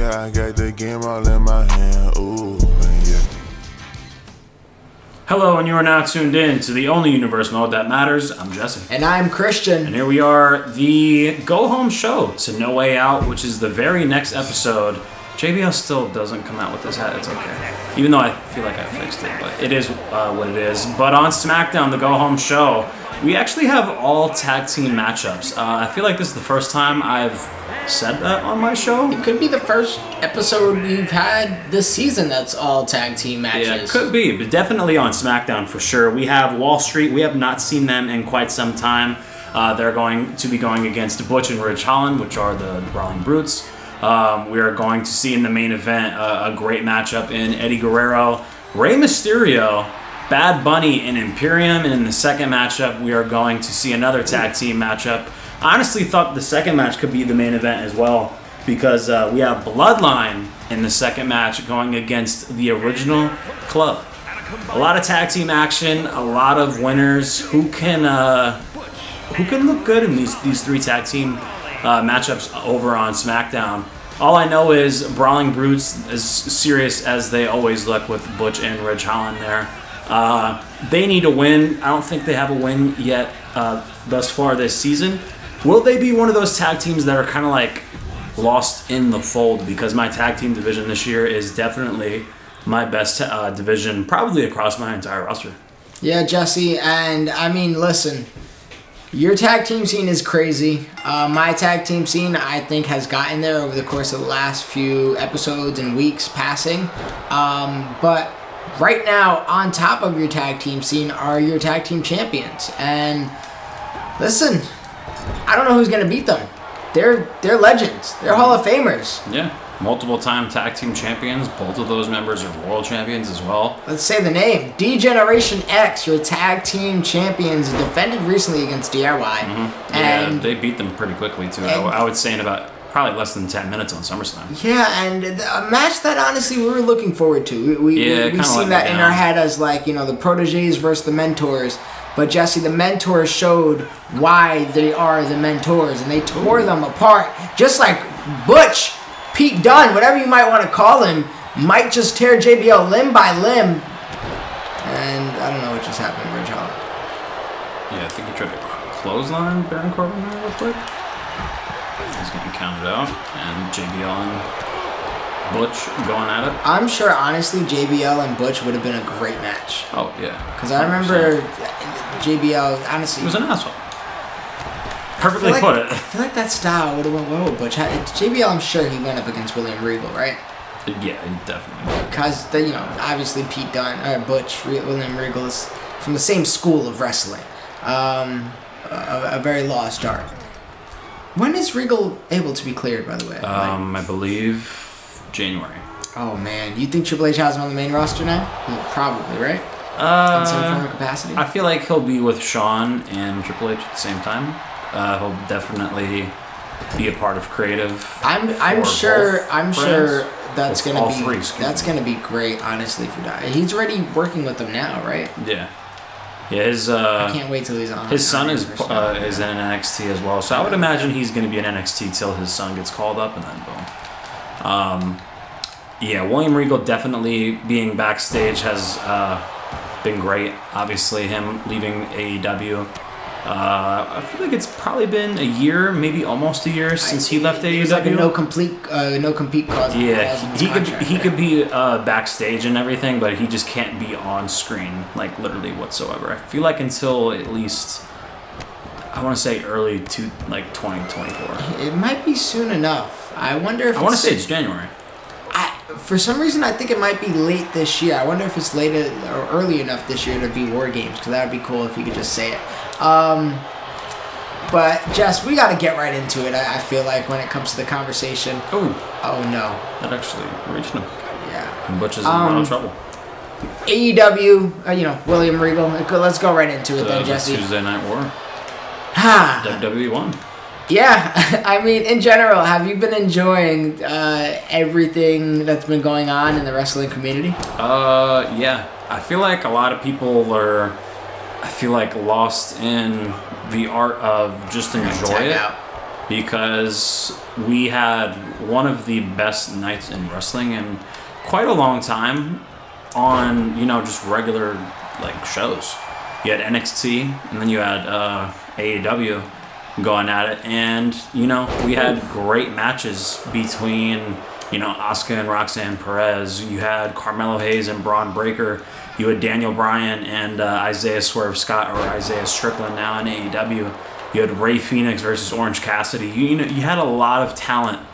Yeah, I got the game all in my hand. Ooh, and yeah. Hello, and you are now tuned in to the only universe mode that matters. I'm Jesse. And I'm Christian. And here we are, the go-home show to No Way Out, which is the very next episode. JBL still doesn't come out with his hat. It's okay. Even though I feel like I fixed it, but it is what it is. But on Smackdown, the go-home show, we actually have all tag team matchups. I feel like this is the first time I've said that on my show. It could be the first episode we've had this season that's all tag team matches. Yeah, it could be, but definitely on SmackDown for sure. We have Wall Street. We have not seen them in quite some time. They're going to be going against Butch and Ridge Holland, which are the Brawling Brutes. We are going to see in the main event a great matchup in Eddie Guerrero, Rey Mysterio, Bad Bunny, and Imperium. And in the second matchup, we are going to see another tag team matchup. I honestly thought the second match could be the main event as well, because we have Bloodline in the second match going against the original club. A lot of tag team action, a lot of winners. Who can look good in these three tag team matchups over on SmackDown? All I know is Brawling Brutes, as serious as they always look with Butch and Ridge Holland there. They need a win. I don't think they have a win yet thus far this season. Will they be one of those tag teams that are kind of like lost in the fold? Because my tag team division this year is definitely my best division, probably across my entire roster. Yeah, Jesse, and I mean, listen, your tag team scene is crazy. My tag team scene, I think, has gotten there over the course of the last few episodes and weeks passing. But right now, on top of your tag team scene are your tag team champions. And listen, I don't know who's going to beat them. They're legends. They're Hall of Famers. Yeah, multiple-time tag team champions. Both of those members are world champions as well. Let's say the name. D-Generation X, your tag team champions, defended recently against DIY. Mm-hmm. And yeah, they beat them pretty quickly, too. I would say in about probably less than 10 minutes on SummerSlam. Yeah, and a match that honestly we were looking forward to. We've seen that in our head as like, you know, the proteges versus the mentors. But Jesse, the mentors showed why they are the mentors, and they tore them apart. Just like Butch, Pete Dunne, whatever you might want to call him, might just tear JBL limb by limb. And I don't know what just happened to Ridge Holland. Yeah, I think he tried to clothesline Baron Corbin there real quick. He's getting counted out, and JBL and Butch going at it. I'm sure, honestly, JBL and Butch would have been a great match. Oh, yeah. Because I remember JBL, honestly... He was an asshole. Perfectly put it. I feel like that style would have went well with Butch. JBL, I'm sure he went up against William Regal, right? Yeah, he definitely did. Because, you know, obviously Pete Dunne, Butch, William Regal is from the same school of wrestling. A very lost art. When is Regal able to be cleared, by the way? I believe January. Oh, man. You think Triple H has him on the main roster now? Probably, right? In some form of capacity? I feel like he'll be with Shawn and Triple H at the same time. He'll definitely be a part of creative. I'm sure that's gonna be great, honestly, for that. He's already working with them now, right? Yeah. Yeah, I can't wait till he's on. His son is in NXT as well, so I would imagine he's going to be in NXT till his son gets called up, and then boom. Yeah, William Regal definitely being backstage has been great. Obviously, him leaving AEW. I feel like it's probably been a year, maybe almost a year since he left AEW. It's like a no compete clause. Yeah, he could be backstage and everything, but he just can't be on screen, like literally whatsoever. I feel like until at least, I want to say early to like 2024. It might be soon enough. I wonder if I want to say it's January. For some reason, I think it might be late this year. I wonder if it's late or early enough this year to be War Games, because that would be cool if you could just say it. But Jess, we got to get right into it. I feel like when it comes to the conversation. Oh no! That actually reached him. Yeah. And Butch is in a lot of trouble. AEW, William Regal. Let's go right into it then, Jesse. Tuesday Night War. WWE 1. Yeah, I mean, in general, have you been enjoying everything that's been going on in the wrestling community? Yeah. I feel like a lot of people are, lost in the art of just enjoy it. because we had one of the best nights in wrestling in quite a long time on, just regular like shows. You had NXT, and then you had AEW going at it, and we had great matches between Asuka and Roxanne Perez. You had Carmelo Hayes and Braun Breaker. You had Daniel Bryan and Isaiah Swerve Scott, or Isaiah Strickland now in AEW. You had Rey Fenix versus Orange Cassidy. You had a lot of talent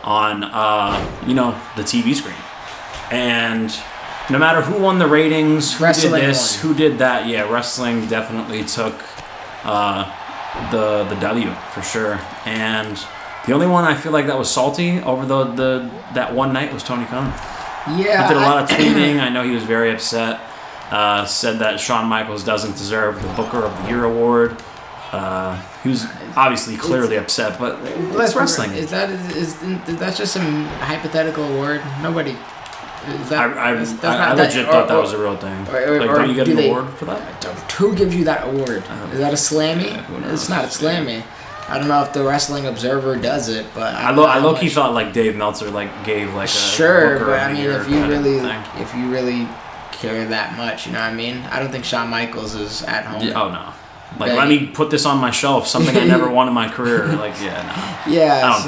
on the TV screen, and no matter who won the ratings, who Wrestling did this, won. who did that, wrestling definitely took the W for sure. And the only one I feel like that was salty over that one night was Tony Khan. Yeah, He did a lot of tweeting. I know he was very upset. Said that Shawn Michaels doesn't deserve the Booker of the Year award. He was obviously clearly upset, but it's wrestling. Is that just some hypothetical award? Nobody. Is that, I not legit thought that was a real thing. Don't you get an award for that? Who gives you that award? Is that a Slammy? who knows? It's not a Slammy. I don't know if the Wrestling Observer does it, but I low-key thought like Dave Meltzer gave like a sure, Booker but of I the mean, Year if you really care that much, you know what I mean? I don't think Shawn Michaels is at home. Oh no. Let me put this on my shelf. Something I never won in my career. No. Yeah.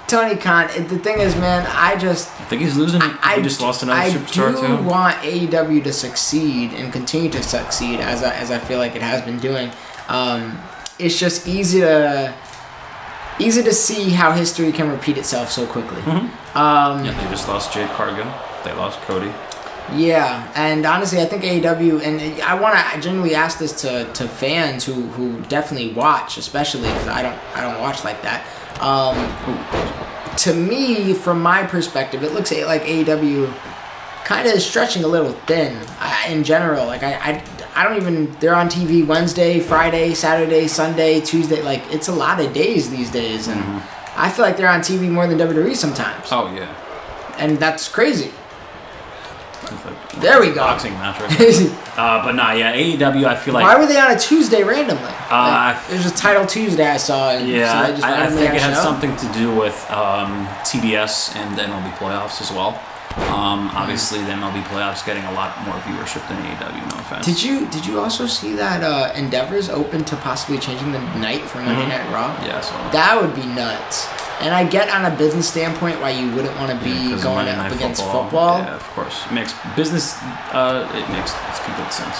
Tony Khan. The thing is, man, I think he's losing. He just lost another superstar too. I do want AEW to succeed and continue to succeed as I feel like it has been doing. It's just easy to see how history can repeat itself so quickly. Mm-hmm. They just lost Jade Cargill. They lost Cody. Yeah, and honestly, I think AEW, and I want to genuinely ask this to fans who definitely watch, especially because I don't watch like that. To me, from my perspective, it looks like AEW kind of is stretching a little thin in general. Like I don't even. They're on TV Wednesday, Friday, Saturday, Sunday, Tuesday. Like it's a lot of days these days, and I feel like they're on TV more than WWE sometimes. Oh yeah, and that's crazy. There we go. Boxing match. But AEW. I feel like. Why were they on a Tuesday randomly? There's a Title Tuesday I saw. I think it had something to do with TBS and the MLB playoffs as well. Obviously, the MLB playoffs getting a lot more viewership than AEW. No offense. Did you also see that Endeavor's open to possibly changing the night for Monday Night Raw? Yeah, I saw that. That would be nuts. And I get on a business standpoint why you wouldn't want to be going up against football. Yeah, of course. It makes business. It makes complete sense.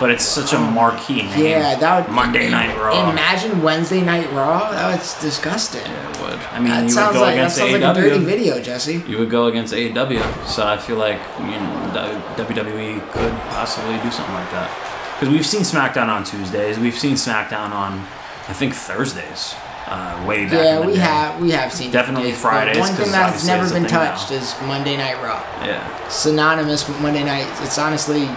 But it's such a marquee name. Yeah, that would Monday Night Raw. Imagine Wednesday Night Raw. That was disgusting. Yeah, it would. I mean, that you sounds would go like against that sounds AEW. like a dirty video, Jesse. You would go against AEW. So I feel like WWE could possibly do something like that. Because we've seen SmackDown on Tuesdays. We've seen SmackDown on, I think, Thursdays. Way back. Yeah, in the day. we have seen definitely Fridays. One thing that's never been now. touched is Monday Night Raw. Yeah. Synonymous with Monday night. It's honestly,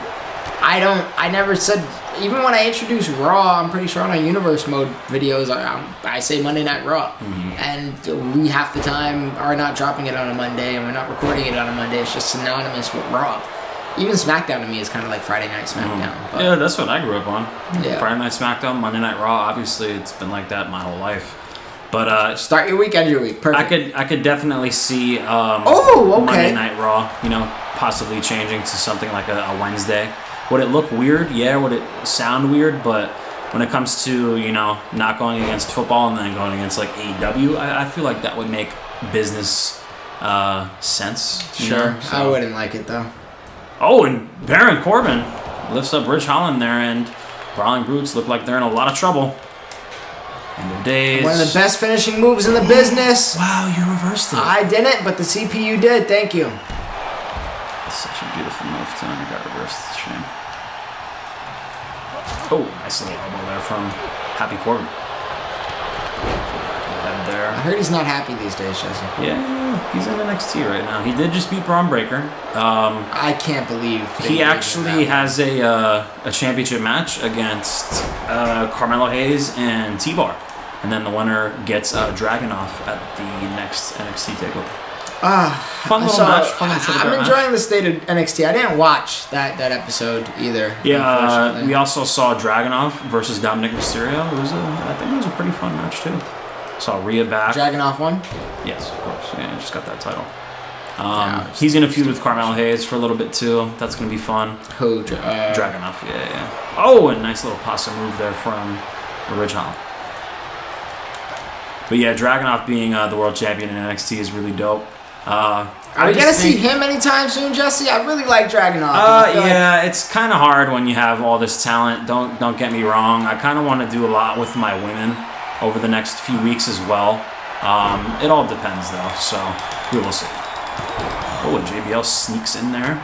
I never said, even when I introduced Raw, I'm pretty sure on our Universe Mode videos, I say Monday Night Raw. Mm-hmm. And we half the time are not dropping it on a Monday and we're not recording it on a Monday. It's just synonymous with Raw. Even SmackDown to me is kind of like Friday Night SmackDown. But yeah, that's what I grew up on. Yeah. Friday Night SmackDown, Monday Night Raw. Obviously, it's been like that my whole life. But start your week, end your week. Perfect. I could definitely see okay. Monday Night Raw, possibly changing to something like a Wednesday. Would it look weird? Yeah. Would it sound weird? But when it comes to, not going against football and then going against like AEW, I feel like that would make business sense. Sure. So. I wouldn't like it though. Oh, and Baron Corbin lifts up Rich Holland there, and Brawling Brutes look like they're in a lot of trouble. End of days. One of the best finishing moves in the business. Wow, you reversed it. I didn't, but the CPU did. Thank you. That's such a beautiful move, too. You got reversed. It's a shame. Oh, nice little elbow there from Happy Corbin. Head there. I heard he's not happy these days, Jesse. Yeah, he's in NXT right now. He did just beat Braun Breaker. I can't believe he actually has a championship match against Carmelo Hayes and T-Bar. And then the winner gets Dragunov at the next NXT TakeOver. Fun little match. Fun little I'm enjoying the state of NXT. I didn't watch that episode either. Yeah, we also saw Dragunov versus Dominic Mysterio. I think it was a pretty fun match too. Saw Rhea back. Dragunov won? Yes, of course. Yeah, just got that title. He's gonna feud with Carmelo Hayes for a little bit too. That's gonna be fun. Who? Dragunov. Yeah. Oh, a nice little pasta move there from Ridge Holland. But yeah, Dragunov being the world champion in NXT is really dope. Are we gonna see him anytime soon, Jesse? I really like Dragunov. Yeah, it's kind of hard when you have all this talent. Don't get me wrong. I kind of want to do a lot with my women over the next few weeks as well. It all depends though, so we will see. Oh, and JBL sneaks in there.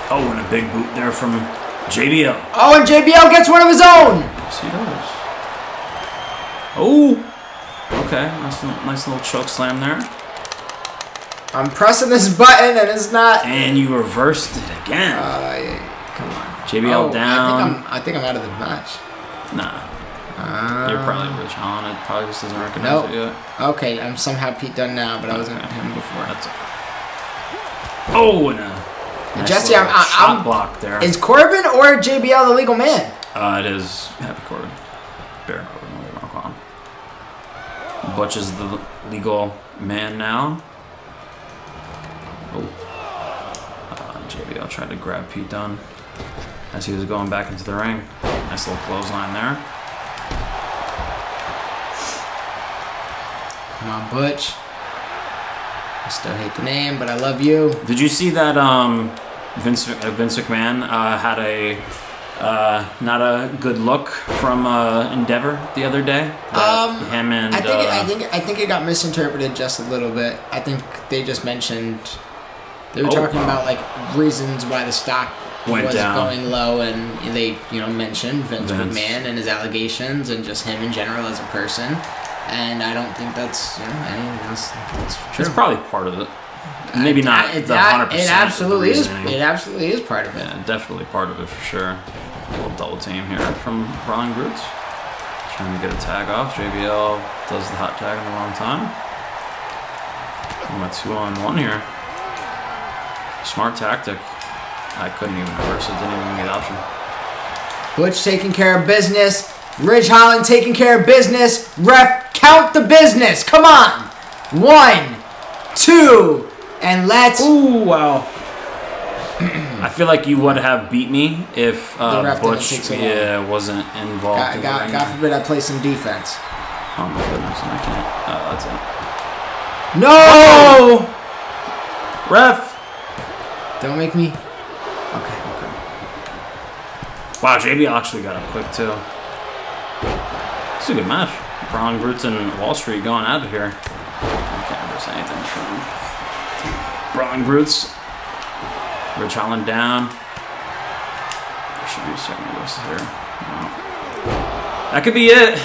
Oh, and a big boot there from JBL. Oh, and JBL gets one of his own. Yes, he does. Oh. Okay, nice little choke slam there. I'm pressing this button and it's not. And you reversed it again. Come on. JBL down. I think I'm out of the match. Nah. You're probably Rich Holland. It probably just doesn't recognize it yet. Okay, I'm somehow Pete Dunne now, but I wasn't him before. That's okay. Oh, and a nice Jesse, shot block there. Is Corbin or JBL the legal man? It is Happy Corbin. Baron Corbin, whatever you want to call him. Butch is the legal man now. Oh. JBL tried to grab Pete Dunne as he was going back into the ring. Nice little clothesline there. Come on, Butch. I still hate the name, but I love you. Did you see that Vince McMahon had a not a good look from Endeavor the other day? Him and I think it got misinterpreted just a little bit. I think they just mentioned they were talking about like reasons why the stock was going low, and they mentioned Vince McMahon and his allegations and just him in general as a person. And I don't think that's that's true. It's probably part of it. Maybe not the 100%. It absolutely is. It absolutely is part of it. Yeah, definitely part of it for sure. A little double team here from Brawling Brutes. Trying to get a tag off. JBL does the hot tag in the wrong time. I'm a 2-on-1 here. Smart tactic. I couldn't even reverse it. Didn't even give me the option. Butch taking care of business. Ridge Holland taking care of business. Ref, count the business. Come on. 1, 2, and let's. Ooh, wow. I feel like you would have beat me if Butch wasn't involved. God forbid I play some defense. Oh my goodness, I can't. That's it. No! Ref! Don't make me. Okay. Wow, JBL actually got up quick too. This is a good match. Brawling Brutes and Wall Street going out of here. I can't ever say anything from Brawling Brutes. Ridge Holland down. There should be a second reverse here. No. That could be it.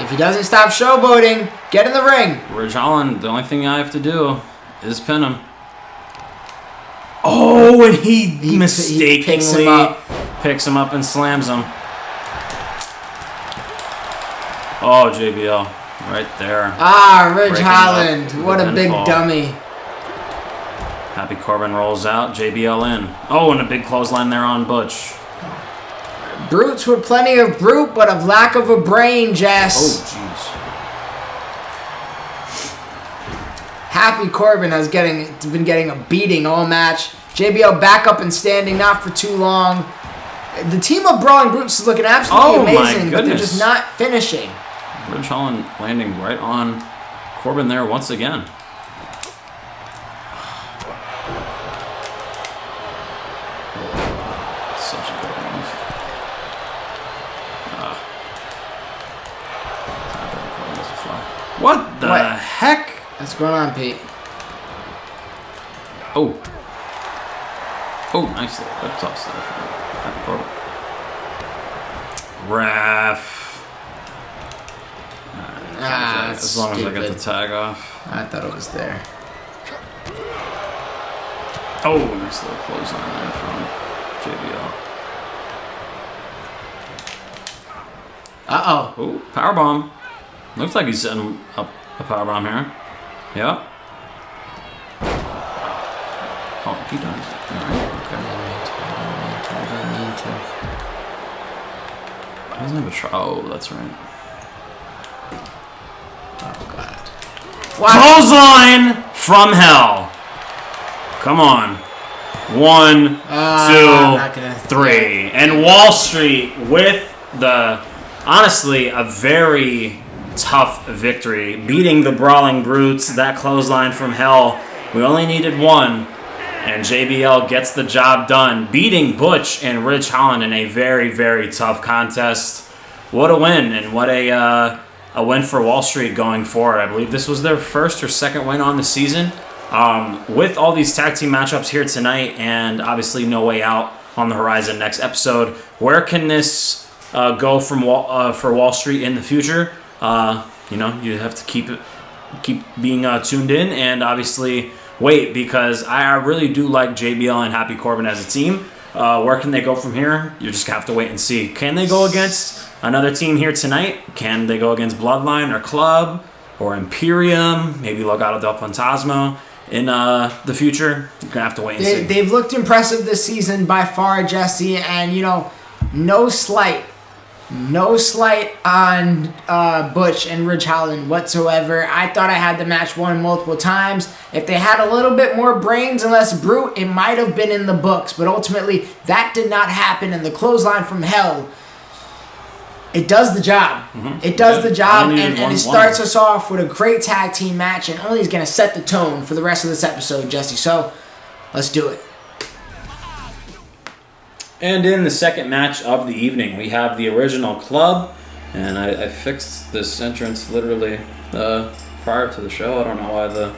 If he doesn't stop showboating, get in the ring. Ridge Holland, the only thing I have to do is pin him. Oh, and he mistakenly picks him up and slams him. Oh, JBL, right there. Ridge Holland, what a big dummy. Happy Corbin rolls out, JBL in. Oh, and a big clothesline there on Butch. Brutes with plenty of brute, but of lack of a brain, Jess. Oh, jeez. Happy Corbin has been getting a beating all match. JBL back up and standing, not for too long. The team of Brawling Brutes is looking absolutely amazing, but they're just not finishing. Ridge Holland landing right on Corbin there once again. Such a good move. What the heck? What's going on, Pete? Oh. Oh, nice little hip toss there for Happy Corbin. Ref. As long as I get the tag off. I thought it was there. Oh, nice little clothesline there from JBL. Uh-oh. Oh, powerbomb. Looks like he's setting up a powerbomb here. Yep. Oh, he does. Alright, okay. I don't mean to. He doesn't have a oh, that's right. Oh, God. Clothesline from hell. Come on. 1, 2, 3. And Wall Street with the, honestly, a very tough victory. Beating the Brawling Brutes, that clothesline from hell. We only needed one. And JBL gets the job done. Beating Butch and Ridge Holland in a very, very tough contest. What a win. And what a win for Wall Street going forward. I believe this was their first or second win on the season. With all these tag team matchups here tonight, and obviously No Way Out on the horizon next episode, where can this go from for Wall Street in the future? You know, you have to keep being tuned in, and obviously wait, because I really do like JBL and Happy Corbin as a team. Where can they go from here? You just have to wait and see. Can they go against another team here tonight? Can they go against Bloodline or Club or Imperium? Maybe Legado del Fantasma in the future? You're going to have to wait and see. They've looked impressive this season by far, Jesse, and, you know, no slight on Butch and Ridge Holland whatsoever. I thought I had the match won multiple times. If they had a little bit more brains and less brute, it might have been in the books. But ultimately, that did not happen. And the clothesline from hell, it does the job. It does the job, and it starts us off with a great tag team match, and only is going to set the tone for the rest of this episode, Jesse. So, let's do it. And in the second match of the evening, we have the original Club, and I fixed this entrance literally prior to the show. I don't know why the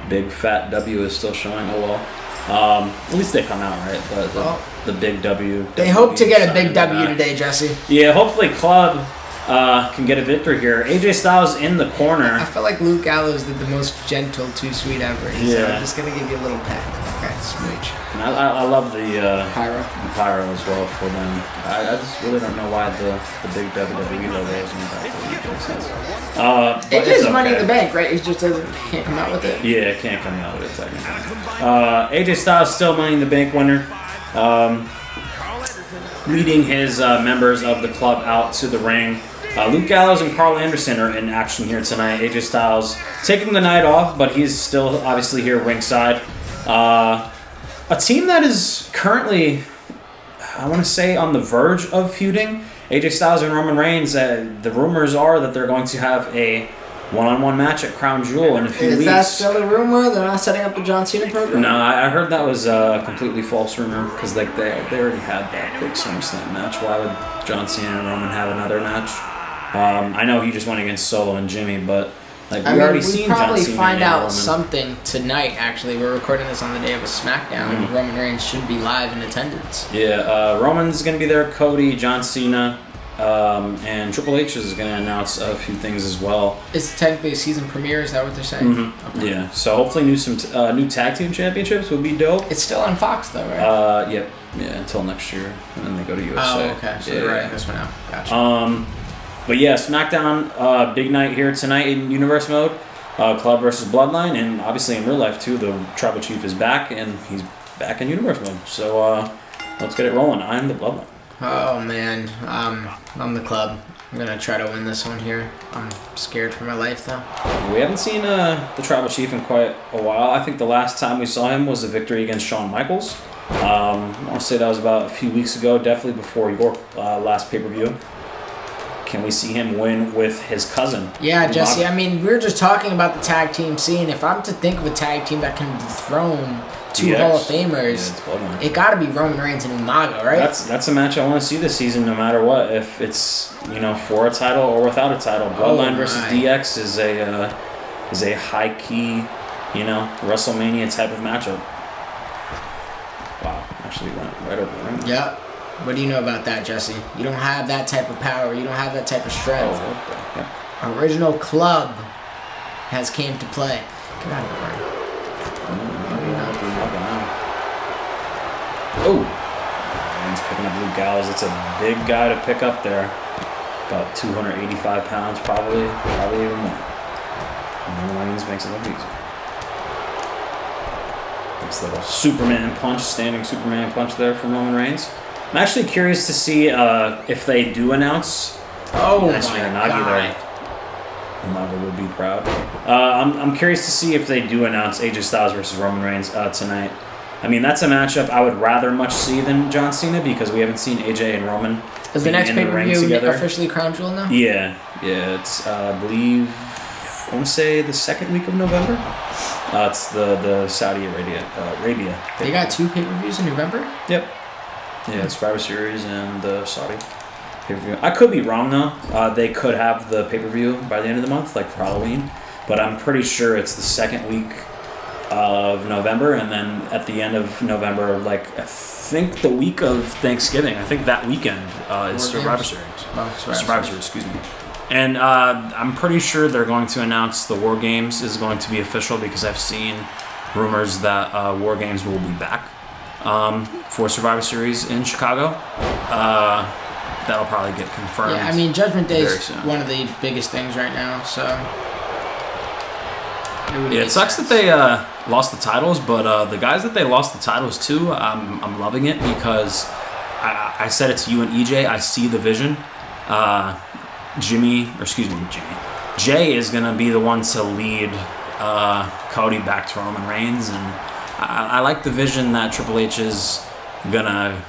big fat W is still showing. Oh well. At least they come out right, but the big W. They hope to get a big W today, Jesse. Yeah, hopefully Club can get a victory here. AJ Styles in the corner. I feel like Luke Gallows did the most gentle too sweet ever. So I'm just gonna give you a little pat. Okay, smooch. And I love the pyro as well for them. I just really don't know why the big WWE logo is in the back. It is Money in the Bank, right? It just can't come out with it. Yeah, it can't come out with it technically. AJ Styles still Money in the Bank winner. Leading his members of the Club out to the ring. Luke Gallows and Carl Anderson are in action here tonight. AJ Styles taking the night off, but he's still obviously here ringside. A team that is currently, I want to say, on the verge of feuding. AJ Styles and Roman Reigns. The rumors are that they're going to have a one-on-one match at Crown Jewel in a few weeks. Is that still a rumor? They're not setting up the John Cena program? No, I heard that was a completely false rumor, because like they already had that big SummerSlam match. Why would John Cena and Roman have another match? I know he just went against Solo and Jimmy, but like we already seen John Cena. We'll probably find out Roman. Something tonight. Actually, we're recording this on the day of a Smackdown. Roman Reigns should be live in attendance. Yeah, Roman's gonna be there. Cody, John Cena. And Triple H is going to announce a few things as well. It's technically a season premiere, is that what they're saying? Okay. Yeah, so hopefully new tag team championships would be dope. It's still on Fox though, right? Yep. Yeah, until next year, and then they go to USA. Oh, okay. So they're right this one out. Gotcha. But yeah, SmackDown, big night here tonight in Universe mode. Club versus Bloodline, and obviously in real life too, the Tribal Chief is back, and he's back in Universe mode. So let's get it rolling. I'm the Bloodline. Oh man, I'm the Club. I'm gonna try to win this one here. I'm scared for my life though. We haven't seen the Tribal Chief in quite a while. I think the last time we saw him was a victory against Shawn Michaels. I want to say that was about a few weeks ago, definitely before your last pay-per-view. Can we see him win with his cousin? Yeah, Jesse, I mean, we were just talking about the tag team scene. If I'm to think of a tag team that can dethrone two Hall of Famers, it got to be Roman Reigns and Umaga, right? That's a match I want to see this season, no matter what. If it's for a title or without a title, Bloodline versus DX is a high key, WrestleMania type of matchup. Wow, actually went right over the ring. Yep. What do you know about that, Jesse? You don't have that type of power. You don't have that type of strength. Yeah. Original Club has came to play. Get out of the ring. Oh, Reigns picking up Luke Gallows. It's a big guy to pick up there. About 285 pounds, probably even more. Roman Reigns makes it look easy. This little Superman punch, standing Superman punch there from Roman Reigns. I'm actually curious to see if they do announce. Oh nice my Uranagi God. there. Umaga would be proud. I'm curious to see if they do announce AJ Styles versus Roman Reigns tonight. I mean, that's a matchup I would rather much see than John Cena because we haven't seen AJ and Roman. Is the next in the ring pay-per-view together. officially Crown Jewel now? Yeah, it's I believe I want to say the second week of November. It's the Saudi Arabia. They got 2 pay-per-views in November? Yep. Yeah, it's Survivor Series and the Saudi pay-per-view. I could be wrong though. They could have the pay-per-view by the end of the month, like for Halloween. But I'm pretty sure it's the second week of November, and then at the end of November, like I think the week of Thanksgiving. I think that weekend is Survivor Series. Oh, Survivor Series, excuse me. And I'm pretty sure they're going to announce the War Games is going to be official because I've seen rumors that War Games will be back for Survivor Series in Chicago. That'll probably get confirmed. Yeah, I mean, Judgment Day very is soon. one of the biggest things right now, so... It sucks that they lost the titles, but the guys that they lost the titles to, I'm loving it because I said it to you and EJ, I see the vision. Jay is going to be the one to lead Cody back to Roman Reigns, and I like the vision that Triple H is going to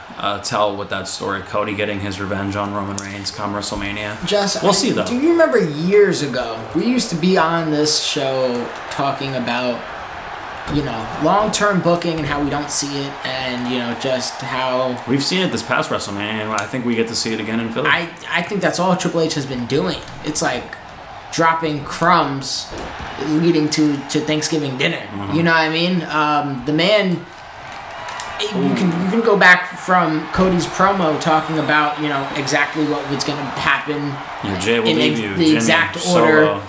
tell with that story. Cody getting his revenge on Roman Reigns come WrestleMania. Just, we'll see, though. Do you remember years ago, we used to be on this show talking about, long-term booking and how we don't see it, and, just how... We've seen it this past WrestleMania, and I think we get to see it again in Philly. I think that's all Triple H has been doing. It's like dropping crumbs leading to Thanksgiving dinner. Mm-hmm. You know what I mean? The man... You can go back from Cody's promo talking about exactly what was going to happen Jay will leave you. the Jimmy, exact Solo. order.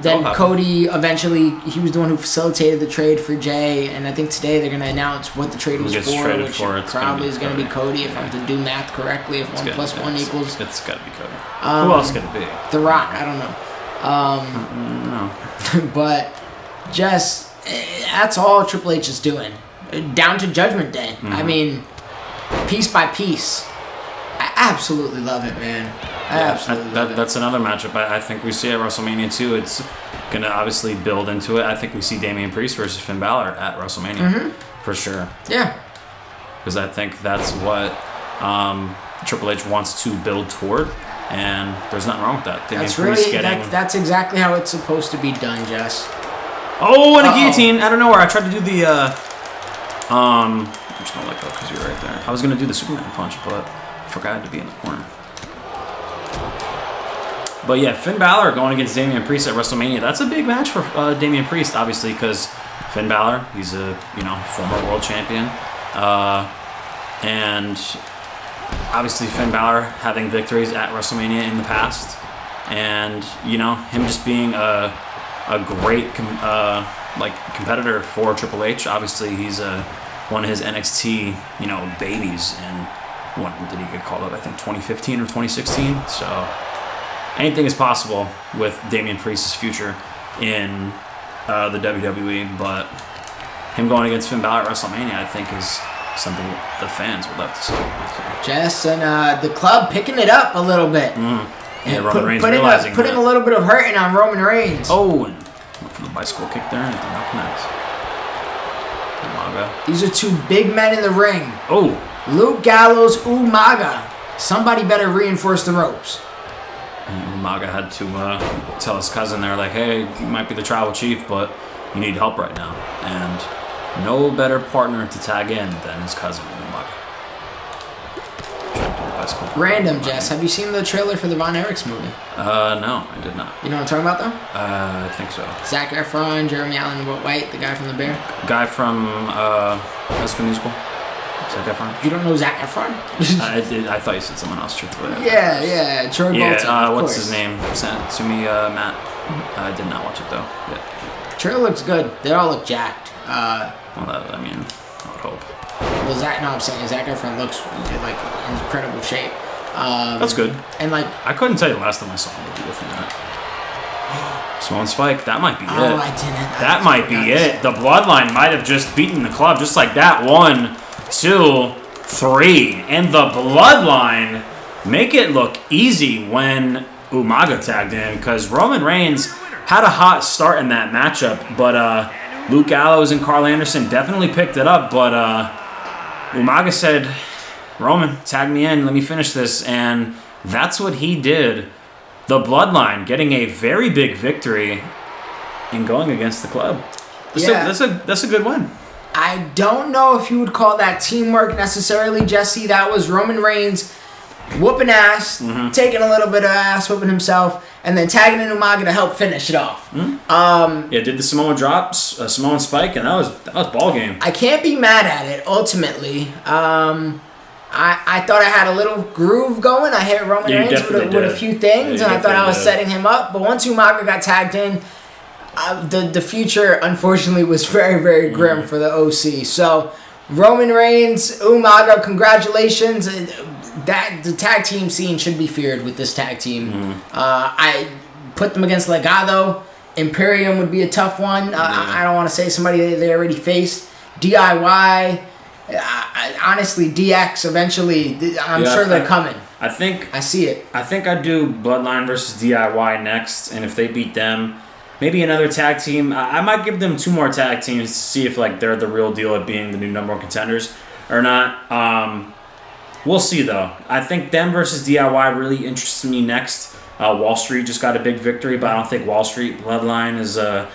Then happen. Cody eventually, he was the one who facilitated the trade for Jay, and I think today they're going to announce what the trade was gets for, traded which for, it's probably is going to be Cody. Cody if I'm to do math correctly. If 1 plus 1 equals It's got to be Cody. Who else could it be? The Rock, I don't know. No. But just that's all Triple H is doing. Down to Judgment Day. Mm-hmm. I mean, piece by piece. I absolutely love it, man. That's another matchup I think we see at WrestleMania too. It's going to obviously build into it. I think we see Damian Priest versus Finn Balor at WrestleMania for sure. Yeah. Because I think that's what Triple H wants to build toward, and there's nothing wrong with that. Damian That's Priest really getting... that's exactly how it's supposed to be done, Jess. Oh, and a guillotine out of nowhere. I tried to do the... I'm just gonna let go because you're right there. I was gonna do the Superman punch, but I forgot to be in the corner. But yeah, Finn Balor going against Damian Priest at WrestleMania. That's a big match for Damian Priest, obviously, because Finn Balor, he's a former world champion, and obviously Finn Balor having victories at WrestleMania in the past, and him just being a great competitor for Triple H. Obviously, he's one of his NXT babies, and when did he get called up? I think 2015 or 2016. So anything is possible with Damian Priest's future in the WWE, but him going against Finn Balor at WrestleMania, I think, is something the fans would love to see. Jess and the club picking it up a little bit. Yeah, Roman Reigns realizing putting a little bit of hurting on Roman Reigns. Oh, and went for the bicycle kick there, and it did not connect. Umaga. These are 2 big men in the ring. Oh. Luke Gallows, Umaga. Somebody better reinforce the ropes. And Umaga had to tell his cousin there, like, hey, you might be the tribal chief, but you need help right now. And no better partner to tag in than his cousin, Umaga. Random, Jess. Have you seen the trailer for the Von Erichs movie? No, I did not. You know what I'm talking about, though? I think so. Zac Efron, Jeremy Allen White, the guy from The Bear. Guy from High School Musical. Zac Efron. You don't know Zac Efron? I thought you said someone else, truthfully. Yeah, Troy Bolton. What's his name? Sent it to me, Matt. I did not watch it, though. Yeah. Trailer looks good. They all look jacked. I would hope. Well, I'm saying Zac Efron looks like in incredible shape. That's good. And like, I couldn't tell you the last time I saw him within that. Swan Spike, that might be it. I didn't. That might be it. The Bloodline might have just beaten the club just like that. 1, 2, 3. And the Bloodline make it look easy when Umaga tagged in, because Roman Reigns had a hot start in that matchup, but Luke Gallows and Carl Anderson definitely picked it up, but Umaga said, Roman, tag me in, let me finish this, and that's what he did. The Bloodline getting a very big victory and going against the club. That's a good win. I don't know if you would call that teamwork necessarily, Jesse. That was Roman Reigns whooping ass, taking a little bit of ass, whooping himself, and then tagging in Umaga to help finish it off. Did the Samoan drops, Samoan spike, and that was ball game. I can't be mad at it, ultimately. I thought I had a little groove going. I hit Roman Reigns with a few things, and I thought I was setting him up. But once Umaga got tagged in, the future, unfortunately, was very, very grim for the OC. So, Roman Reigns, Umaga, congratulations. The tag team scene should be feared with this tag team. I put them against Legado. Imperium would be a tough one. I don't want to say somebody they already faced. DIY. Honestly, DX eventually. I'm sure they're coming. I see it. I think I'd do Bloodline versus DIY next, and if they beat them, maybe another tag team. I might give them 2 more tag teams to see if they're the real deal at being the new #1 contenders or not. We'll see though. I think them versus DIY really interests me next. Wall Street just got a big victory, but I don't think Wall Street Bloodline is I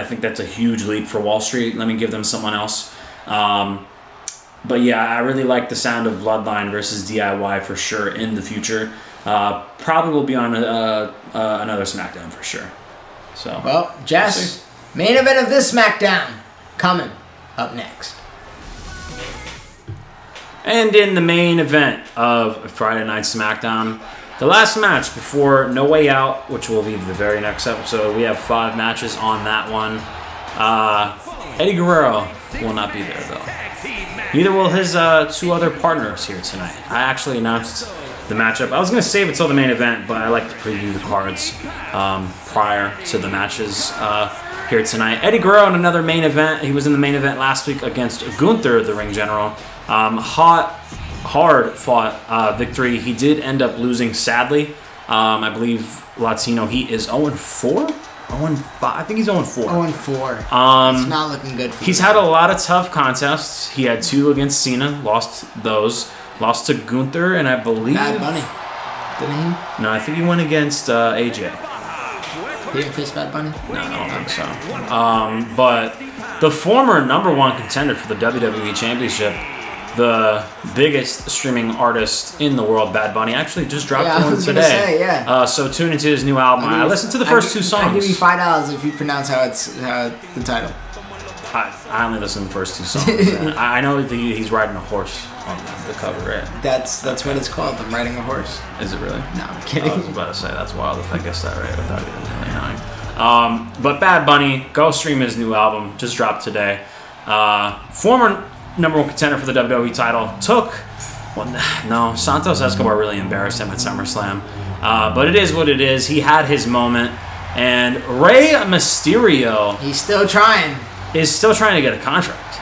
think that's a huge leap for Wall Street. Let me give them someone else. But yeah, I really like the sound of Bloodline versus DIY for sure in the future. Probably will be on another Smackdown for sure. So, well, Jess, main event of this Smackdown coming up next. And in the main event of Friday Night Smackdown, the last match before No Way Out, which will be the very next episode. We have 5 matches on that one. Eddie Guerrero will not be there though. Neither will his 2 other partners here tonight. I actually announced the matchup. I was going to save it till the main event, but I like to preview the cards prior to the matches here tonight. Eddie Guerrero in another main event. He was in the main event last week against Gunther, the ring general. Hard fought victory. He did end up losing, sadly. I believe Latino Heat is 0-4? 0-5. I think he's 0-4. 0-4. It's not looking good for him. He's had a lot of tough contests. He had 2 against Cena, lost those. Lost to Gunther, and I believe... Bad Bunny. Didn't he? No, I think he went against AJ. He didn't face Bad Bunny? No, I don't think so. But the former #1 contender for the WWE Championship, the biggest streaming artist in the world, Bad Bunny, actually just dropped one today. So tune into his new album. I listened to the first 2 songs. I'll give you $5 if you pronounce how the title. I only listened to the first 2 songs. I know he's riding a horse on the cover, right? That's what it's called. I'm riding a horse. Is it really? No, I'm kidding. I was about to say that's wild if I guessed that right. I thought it was really annoying. But Bad Bunny, go stream his new album. Just dropped today. Former #1 contender for the WWE title Santos Escobar really embarrassed him at SummerSlam. But it is what it is. He had his moment, and Rey Mysterio is still trying to get a contract.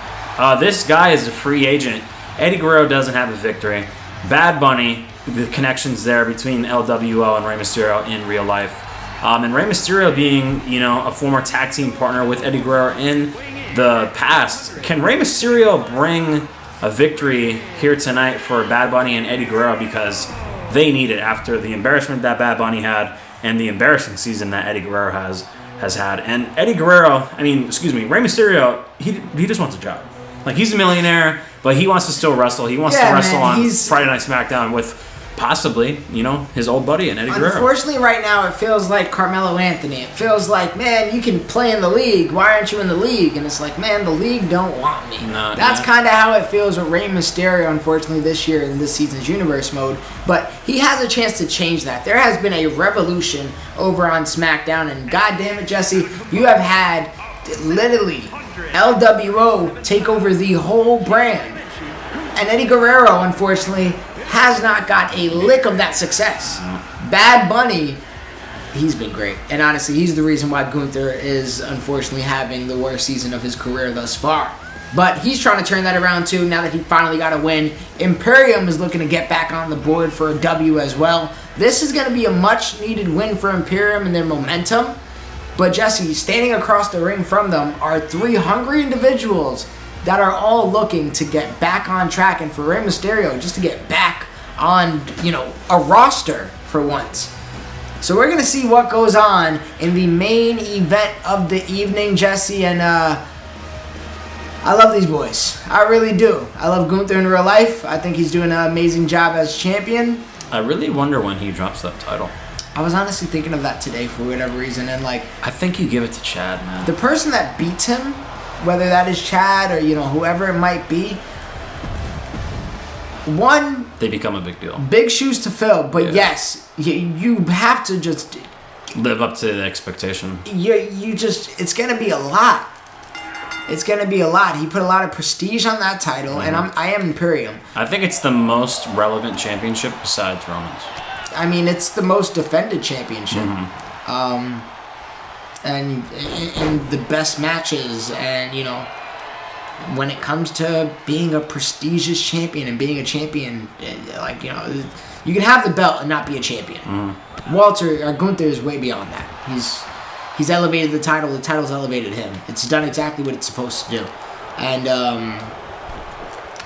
This guy is a free agent. Eddie Guerrero doesn't have a victory. Bad Bunny, the connections there between LWO and Rey Mysterio in real life. And Rey Mysterio being, a former tag team partner with Eddie Guerrero in the past. Can Rey Mysterio bring a victory here tonight for Bad Bunny and Eddie Guerrero, because they need it after the embarrassment that Bad Bunny had and the embarrassing season that Eddie Guerrero has had. And Rey Mysterio, he just wants a job. He's a millionaire, but he wants to still wrestle. He wants to wrestle on Friday Night Smackdown with possibly, his old buddy and Eddie Guerrero. Unfortunately, right now, it feels like Carmelo Anthony. It feels like, man, you can play in the league. Why aren't you in the league? And it's like, man, the league don't want me. That's kind of how it feels with Rey Mysterio, unfortunately, this year in this season's Universe mode. But he has a chance to change that. There has been a revolution over on SmackDown, and goddamn it, Jesse, you have had literally LWO take over the whole brand. And Eddie Guerrero, unfortunately, has not got a lick of that success. Bad Bunny, he's been great. And honestly, he's the reason why Gunther is unfortunately having the worst season of his career thus far. But he's trying to turn that around too now that he finally got a win. Imperium is looking to get back on the board for a W as well. This is going to be a much needed win for Imperium and their momentum. But Jesse, standing across the ring from them are 3 hungry individuals that are all looking to get back on track, and for Rey Mysterio just to get back on, a roster for once. So we're going to see what goes on in the main event of the evening, Jesse, and I love these boys. I really do. I love Gunther in real life. I think he's doing an amazing job as champion. I really wonder when he drops that title. I was honestly thinking of that today for whatever reason, and I think you give it to Chad, man. The person that beats him, whether that is Chad or whoever it might be, they become a big deal. Big shoes to fill, but yes, you have to just live up to the expectation. It's gonna be a lot. It's going to be a lot. He put a lot of prestige on that title, and I am Imperium. I think it's the most relevant championship besides Roman's. I mean, it's the most defended championship. And in the best matches, and, when it comes to being a prestigious champion and being a champion, you can have the belt and not be a champion. Gunther is way beyond that. He's elevated the title. The title's elevated him. It's done exactly what it's supposed to do. And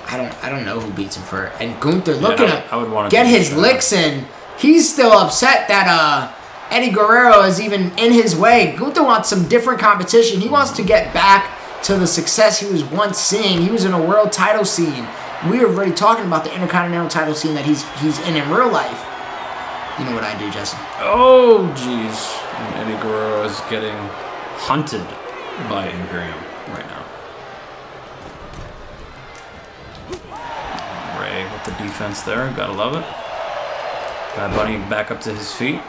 I don't know who beats him for it. And Gunther looking to get his licks in. He's still upset that Eddie Guerrero is even in his way. Gunther wants some different competition. He wants to get back to the success he was once seeing. He was in a world title scene. We were already talking about the Intercontinental title scene that he's in real life. You know what I do, Jesse? Oh, jeez. And Eddie Guerrero is getting hunted by Imperium right now. Ray with the defense there. Gotta love it. Bad Bunny back up to his feet.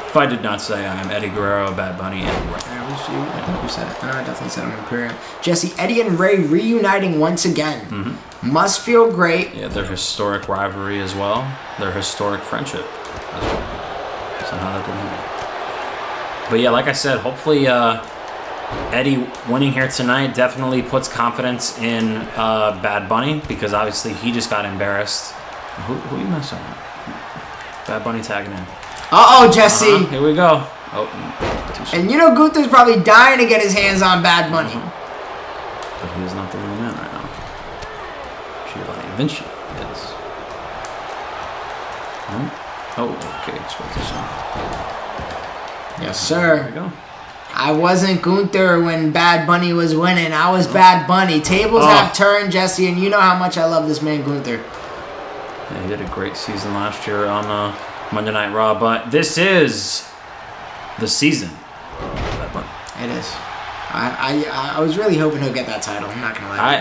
If I did not say I am Eddie Guerrero, Bad Bunny, and Ray. I think you said it. No, I definitely said I'm Imperium. Jesse, Eddie and Ray reuniting once again. Must feel great. Yeah, their historic rivalry as well. Their historic friendship as well. Somehow that didn't happen. But yeah, like I said, hopefully Eddie winning here tonight definitely puts confidence in Bad Bunny, because obviously he just got embarrassed. Who you messing with? Bad Bunny tagging in. Uh-oh, Jesse. Here we go. And Gunther's probably dying to get his hands on Bad Bunny. But he is not the real man right now. Giovanni Vinci is. Oh, okay. Yes, sir. There we go. I wasn't Gunther when Bad Bunny was winning. I was Bad Bunny. Tables have turned, Jesse, and you know how much I love this man, Gunther. Yeah, he did a great season last year on Monday Night Raw, but this is the season. Bad Bunny. It is. I was really hoping he'll get that title. I'm not gonna lie.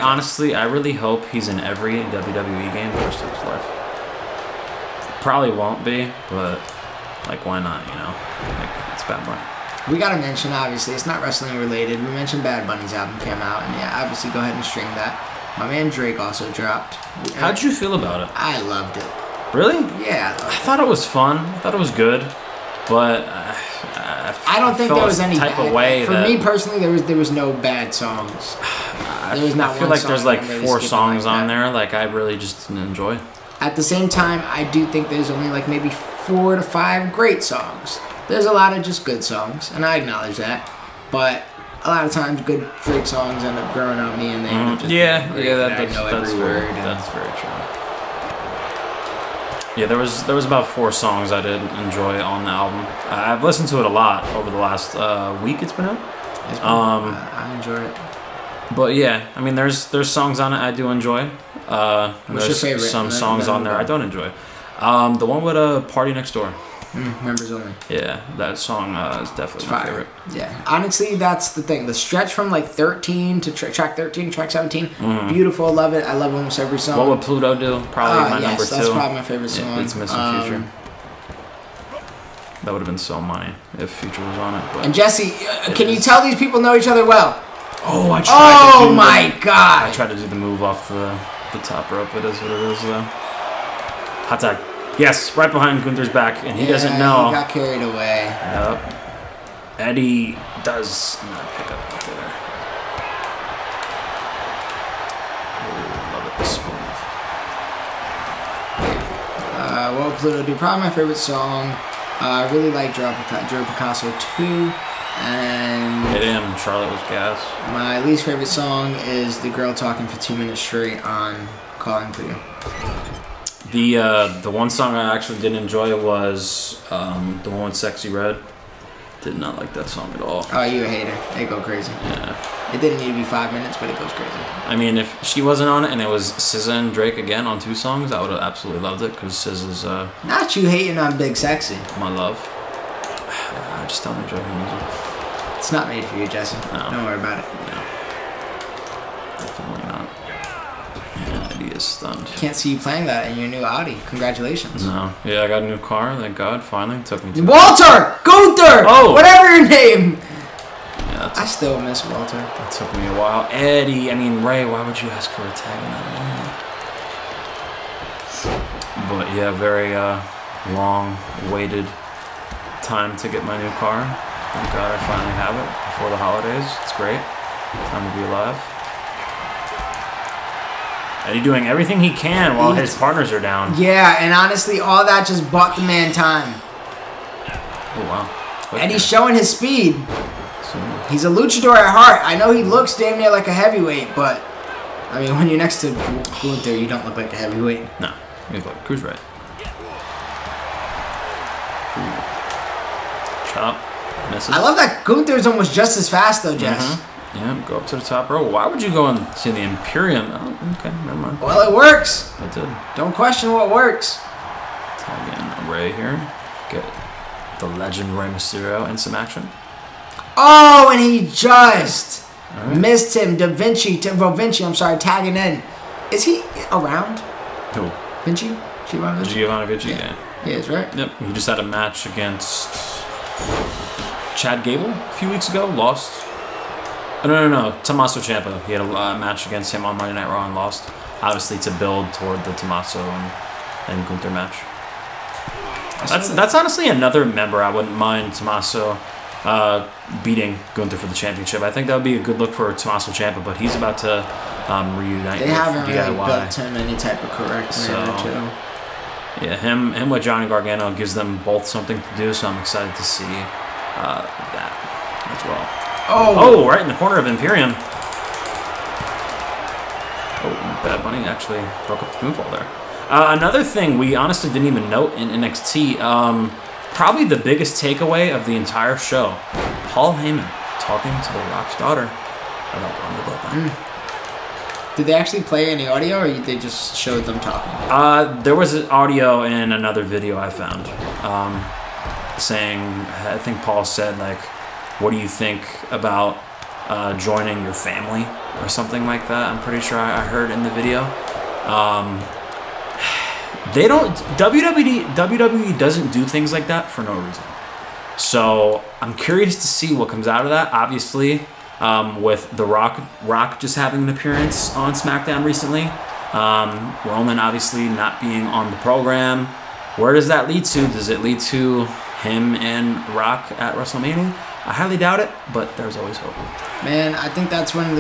I really hope he's in every WWE game the rest of his life. Probably won't be, but why not? It's Bad Bunny. We gotta mention, obviously, it's not wrestling related. We mentioned Bad Bunny's album came out, and yeah, obviously go ahead and stream that. My man Drake also dropped. How'd you feel about it? I loved it. Really? Yeah. I thought it was fun. I thought it was good, but I don't think there was any type bad. Of way for me personally, there was no bad songs. There was not I feel one like there's song 4 songs on there. I really just didn't enjoy. At the same time, I do think there's only maybe 4 to 5 great songs. There's a lot of just good songs, and I acknowledge that. But a lot of times, good Drake songs end up growing on me, and they end up just being great, that's very true. Yeah, there was about 4 songs I did enjoy on the album. I've listened to it a lot over the last week. It's been out. I enjoy it. But yeah, I mean, there's songs on it I do enjoy. What's your favorite? Some songs on there I don't enjoy. The one with Party Next Door. Members only. Yeah, that song is definitely my favorite. Yeah, honestly, that's the thing. The stretch from 13 to track 13 to track 17, beautiful. Love it. I love almost every song. What would Pluto do? Probably my number 2. That's probably my favorite song. It's Missing Future. That would have been so money if Future was on it. But and Jesse, can you tell these people know each other well? Oh, I tried. God! I tried to do the move off the top rope. It is what it is, though. Hot tag. Yes, right behind Gunther's back, and he doesn't know. He got carried away. Yep. Eddie does not pick up Gunther there. Oh, love it. Smooth. Well, Pluto, do probably my favorite song. I really like Joe Picasso too. And Hit him, and Charlotte was gas. my least favorite song is the girl talking for 2 minutes straight on Calling For You. The one song I actually did enjoy was the one with Sexy Red. Did not like that song at all. Oh, you a hater. They go crazy. Yeah. It didn't need to be 5 minutes, but it goes crazy. I mean, if she wasn't on it and it was SZA and Drake again on 2 songs, I would have absolutely loved it because SZA's Not you hating on Big Sexy. my love. I just don't enjoy her music. It's not made for you, Jesse. No. Don't worry about it. No. Definitely not. Yeah, Eddie is stunned. Can't see you playing that in your new Audi. Congratulations. No. Yeah, I got a new car. Thank God. Finally. It took me to... Walter! Gunther! Oh! Whatever your name! Yeah, I still miss Walter. it took me a while. Eddie, I mean, Ray, why would you ask for a tag in that moment? But yeah, very long waited time to get my new car. Thank God I finally have it before the holidays. It's great. Time to be alive. Eddie doing everything he can while his partners are down. Yeah, and honestly, all that just bought the man time. Oh, wow. Eddie's showing his speed. So, He's a luchador at heart. I know he looks damn near like a heavyweight, but I mean, when you're next to Gunther, you don't look like a heavyweight. no. You look like Cruiserweight. Chop. Misses. I love that Gunther's almost just as fast though, Jess. Yeah, go up to the top row. Why would you go into the Imperium? Oh, okay, never mind. Well, it works. I did. Don't question what works. Tag in Ray here. Get the legend Rey Mysterio in some action. Oh, and he just Right. missed him. Vinci, I'm sorry, tagging in. Is he around? Who? Vinci? Giovanni Vinci? Yeah. He is, right? Yep. He just had a match against Chad Gable a few weeks ago. Lost. Oh, no. Tommaso Ciampa. He had a match against him on Monday Night Raw and lost. Obviously to build toward the Tommaso and Gunther match. That's honestly another member I wouldn't mind Tommaso beating Gunther for the championship. I think that would be a good look for Tommaso Ciampa, but he's about to reunite They with haven't DIY. really built him any type of correct manner, too. Yeah, him with Johnny Gargano gives them both something to do, so I'm excited to see that as well. Oh, right in the corner of Imperium. Oh, Bad Bunny actually broke up the moonfall there. Another thing we honestly didn't even note in NXT, probably the biggest takeaway of the entire show, Paul Heyman talking to The Rock's daughter about going to Bloodline. Did they actually play any audio, or they just showed them talking? There was an audio in another video I found saying, I think Paul said, like, what do you think about joining your family or something like that? I'm pretty sure I heard in the video. They don't, WWE doesn't do things like that for no reason. So I'm curious to see what comes out of that. Obviously, with The Rock just having an appearance on Smackdown recently, Roman obviously not being on the program. Where does that lead to? Does it lead to him and Rock at WrestleMania? I highly doubt it, but there's always hope. Man, I think that's when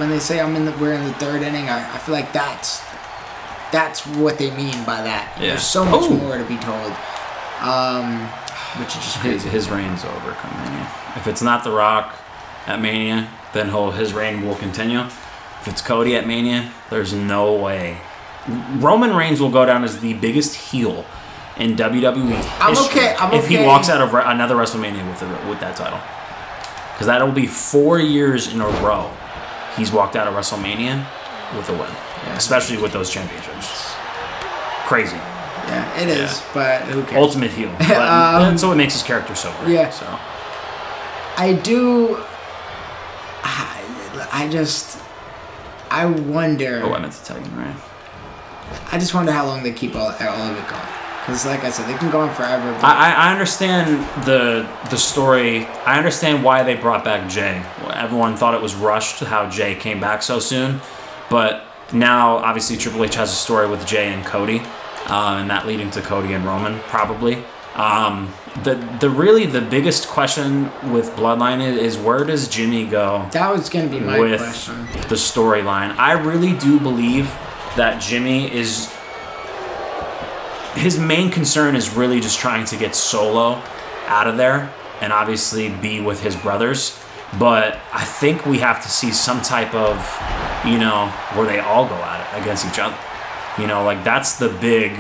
they say we're in the third inning. I feel like that's what they mean by that. Yeah. There's so much more to be told, which is just crazy. His reign's over come Mania. If it's not The Rock at Mania, then his reign will continue. If it's Cody at Mania, there's no way. Roman Reigns will go down as the biggest heel in WWE history if he walks out of another WrestleMania with that title. Because that'll be 4 years in a row he's walked out of WrestleMania with a win. Yeah. Especially with those championships. Crazy. Yeah, it is, but who cares? Ultimate heel. But that's what makes his character so great. Yeah. So. I wonder. Oh, I meant to tell you, right? I just wonder how long they keep all of it going. Because, like I said, they can go on forever. But I understand the story. I understand why they brought back Jay. Everyone thought it was rushed how Jay came back so soon. But now, obviously, Triple H has a story with Jay and Cody. and that leading to Cody and Roman probably. The biggest question with Bloodline is where does Jimmy go? That was going to be my with question. The storyline. I really do believe that Jimmy is. His main concern is really just trying to get Solo out of there and obviously be with his brothers. But I think we have to see some type of, where they all go at it against each other. Like that's the big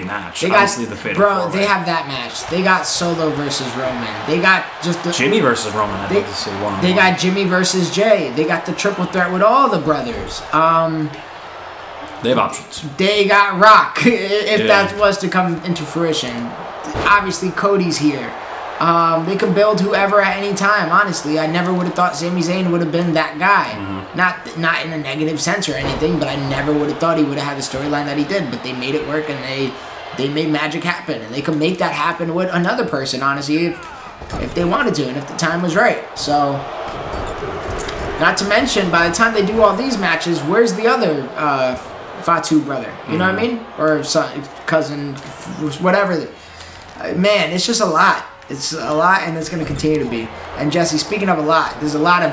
match. Obviously, the fatal four-way. They have that match. They got Solo versus Roman. They got just Jimmy versus Roman. I'd like to see one-on-one. They got Jimmy versus Jay. They got the triple threat with all the brothers. They have options. They got Rock if that was to come into fruition. Obviously, Cody's here. They can build whoever at any time. Honestly, I never would have thought Sami Zayn would have been that guy. Mm-hmm. Not in a negative sense or anything, but I never would have thought he would have had the storyline that he did. But they made it work, and they made magic happen, and they could make that happen with another person. Honestly, if they wanted to, and if the time was right. So, not to mention, by the time they do all these matches, where's the other Fatu brother? You know what I mean? Or son, cousin, whatever. Man, it's just a lot. It's a lot, and it's going to continue to be. And Jesse, speaking of a lot, there's a lot of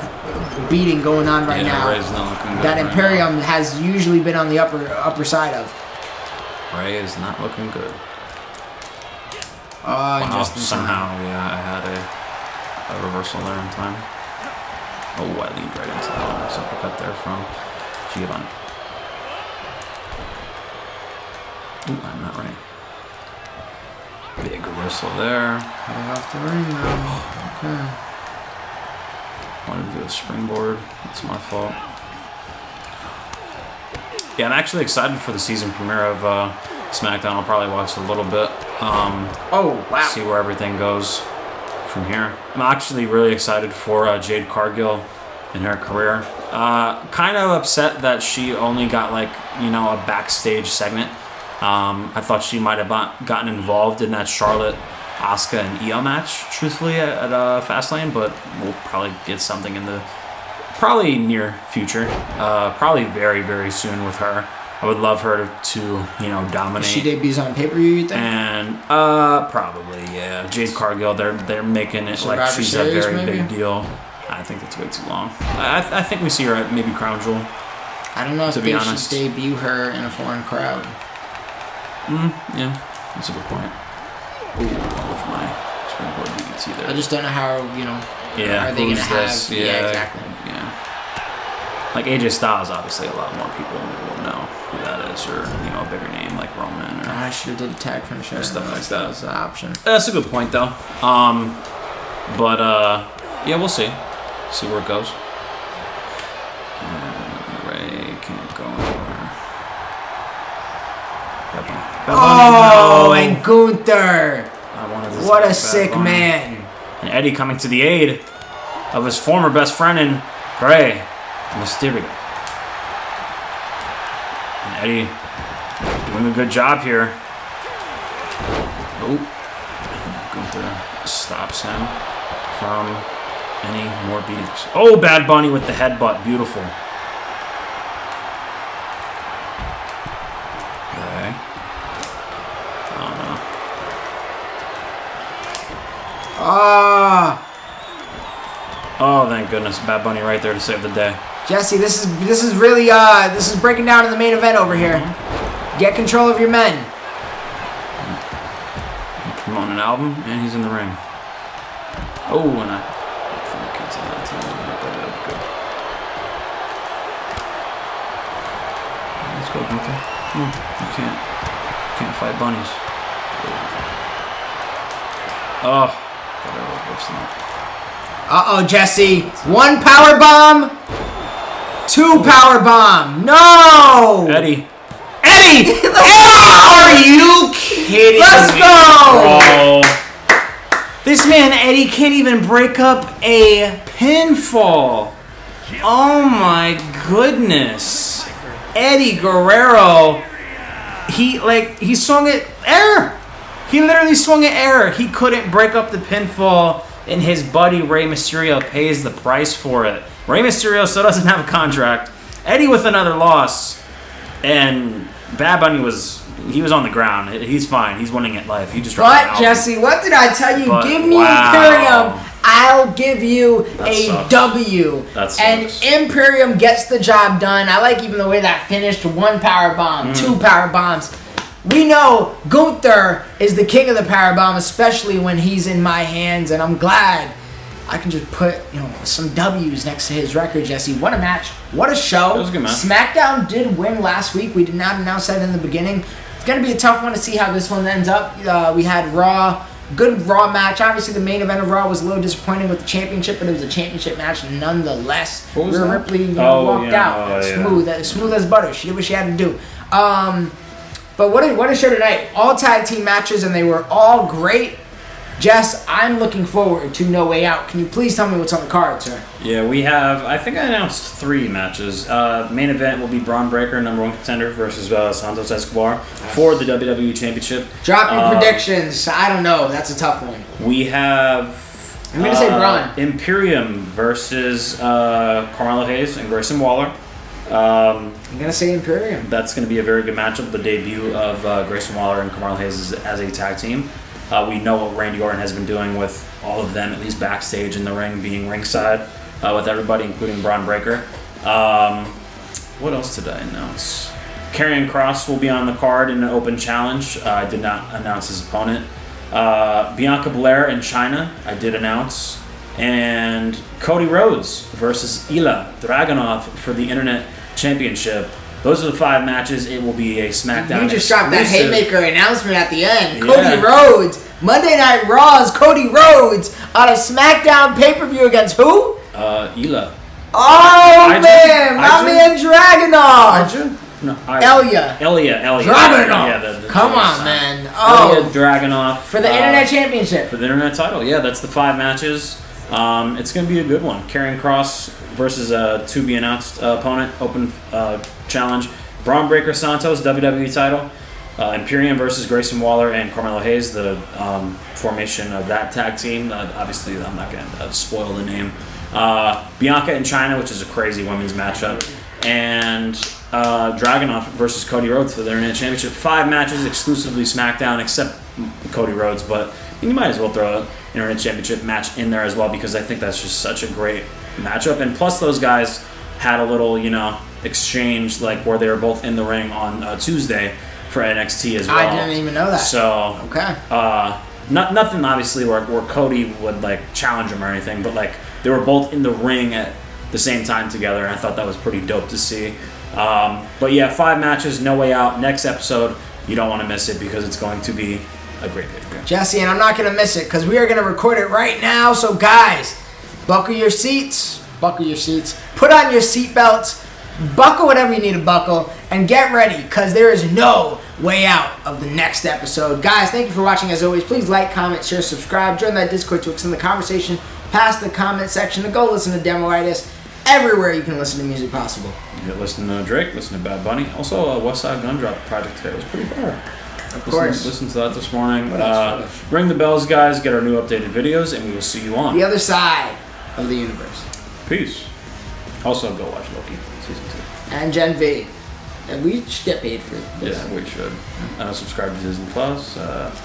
beating going on right now. Ray's not looking good that Imperium has usually been on the upper side of. Ray is not looking good. Wow, somehow, I had a reversal there in time. Oh, I leaned right into that one. Nice uppercut there from Giovanni. Ooh, I'm not right. Big reversal there. Coming off the ring now. Okay. Wanted to do a springboard. That's my fault. Yeah, I'm actually excited for the season premiere of Smackdown. I'll probably watch a little bit. Oh, wow. See where everything goes from here. I'm actually really excited for Jade Cargill in her career. Kind of upset that she only got a backstage segment. I thought she might have gotten involved in that Charlotte, Asuka, and Io match, truthfully, at Fastlane, but we'll probably get something in the probably near future. Probably very, very soon with her. I would love her to dominate. She debuts on pay-per-view, you think? And probably, yeah. Jade Cargill, they're making it like she's a very big deal. I think that's way too long. I think we see her at maybe Crown Jewel. I don't know if they should debut her in a foreign crowd. Yeah, that's a good point. Ooh, off my springboard DDT there. I just don't know how, are they going to have... Yeah, exactly. Yeah. Like AJ Styles, obviously, a lot more people will know who that is, or, a bigger name like Roman. Or I should have did a tag finisher. Stuff like that. That's an option. That's a good point, though. But, yeah, we'll see. See where it goes. And Ray can't go anywhere. Oh, and Gunther! What a sick man. And Eddie coming to the aid of his former best friend in Rey Mysterio. And Eddie doing a good job here. Oh, Gunther stops him from any more beatings. Oh, Bad Bunny with the headbutt. Beautiful. Oh, thank goodness. Bad Bunny right there to save the day. Jesse, this is really this is breaking down to the main event over here. Get control of your men. Promoting an album, and he's in the ring. Oh, and I cancel that too. Good. Let's go, Gunther. You can't fight bunnies. Oh. Uh-oh, Jesse. 1 power bomb. 2 power bomb. No. Eddie. Are you kidding me? Let's go. Bro. This man, Eddie, can't even break up a pinfall. Oh, my goodness. Eddie Guerrero. He swung it error. He literally swung at error. He couldn't break up the pinfall, and his buddy Rey Mysterio pays the price for it. Rey Mysterio still doesn't have a contract. Eddie with another loss, and Bad Bunny was he was on the ground. He's fine. He's winning at life. He just dropped an But album. Jesse, what did I tell you? But, Give me wow. Imperium. I'll give you That a sucks. W. That sucks. And Imperium gets the job done. I like even the way that finished. 1 power bomb, 2 power bombs. We know Gunther is the king of the power bomb, especially when he's in my hands, and I'm glad I can just put, some W's next to his record, Jesse. What a match. What a show. That was a good match. SmackDown did win last week. We did not announce that in the beginning. It's going to be a tough one to see how this one ends up. We had Raw. Good Raw match. Obviously, the main event of Raw was a little disappointing with the championship, but it was a championship match nonetheless. What was Rhea that? Ripley walked out smooth as butter. She did what she had to do. But what a show tonight. All tag team matches, and they were all great. Jess, I'm looking forward to No Way Out. Can you please tell me what's on the card, sir? Yeah, we have, I think I announced 3 matches. Main event will be Braun Breaker, #1 contender, versus Santos Escobar for the WWE Championship. Drop your predictions. I don't know. That's a tough one. We have... I'm going to say Braun. Imperium versus Carmelo Hayes and Grayson Waller. I'm going to say Imperium. That's going to be a very good matchup. The debut of Grayson Waller and Carmelo Hayes as a tag team. We know what Randy Orton has been doing with all of them, at least backstage in the ring, being ringside with everybody, including Braun Breaker. What else did I announce? Karrion Kross will be on the card in an open challenge. I did not announce his opponent. Bianca Belair and Chyna, I did announce. And Cody Rhodes versus Ilya Dragunov for the Internet Championship. Those are the 5 matches. It will be a SmackDown. You just dropped that exclusive. haymaker announcement at the end. Yeah. Cody Rhodes. Monday Night Raw's Cody Rhodes on a SmackDown pay-per-view against who? Ilya. Oh, Ija? man. My Ija? man Dragunov. No, Ilya. Dragunov. Yeah, Come on, man. Oh. Ilya Dragunov. For the Internet Championship. For the Internet title. Yeah, that's the 5 matches. It's going to be a good one. Karrion Kross versus a to-be-announced opponent. Open challenge. Braun Breaker Santos, WWE title. Imperium versus Grayson Waller and Carmelo Hayes, the formation of that tag team. Obviously, I'm not going to spoil the name. Bianca and Chyna, which is a crazy women's matchup. And Dragunov versus Cody Rhodes for the Internet Championship. 5 matches, exclusively SmackDown, except Cody Rhodes. But you might as well throw an Internet Championship match in there as well, because I think that's just such a great matchup. And plus, those guys had a little, exchange, like where they were both in the ring on Tuesday for NXT as well. I didn't even know that. So, okay. Nothing obviously where Cody would challenge him or anything, but they were both in the ring at the same time together, and I thought that was pretty dope to see. But yeah, 5 matches, No Way Out. Next episode, you don't want to miss it because it's going to be a great pay-per-view. Jesse, and I'm not going to miss it because we are going to record it right now. So guys, buckle your seats, put on your seatbelts, buckle whatever you need to buckle, and get ready because there is no way out of the next episode. Guys, thank you for watching as always. Please like, comment, share, subscribe, join that Discord to extend the conversation past the comment section, to go listen to Demoitis everywhere you can listen to music possible. You listen to Drake, listen to Bad Bunny. Also, West Side Gun Drop project today was pretty fire. Of course. Listen to that this morning. Ring the bells, guys. Get our new updated videos, and we will see you on the other side of the universe. Peace. Also, go watch Loki season 2 and Gen V. And we should get paid for this. Yeah, we should. Subscribe to Disney Plus.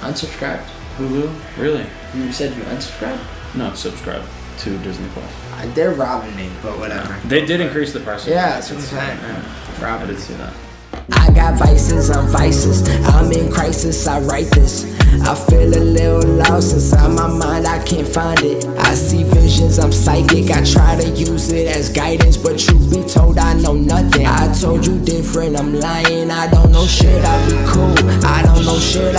Unsubscribed. Hulu. Really? You said you unsubscribed? No, subscribe to Disney Plus. They're robbing me, but whatever. They did increase the price. Yeah, that's what I'm saying. I did see that. I got vices, I'm vices. I'm in crisis, I write this. I feel a little lost inside my mind, I can't find it. I see visions, I'm psychic. I try to use it as guidance, but truth be told, I know nothing. I told you different, I'm lying. I don't know shit, I be cool. I don't know shit,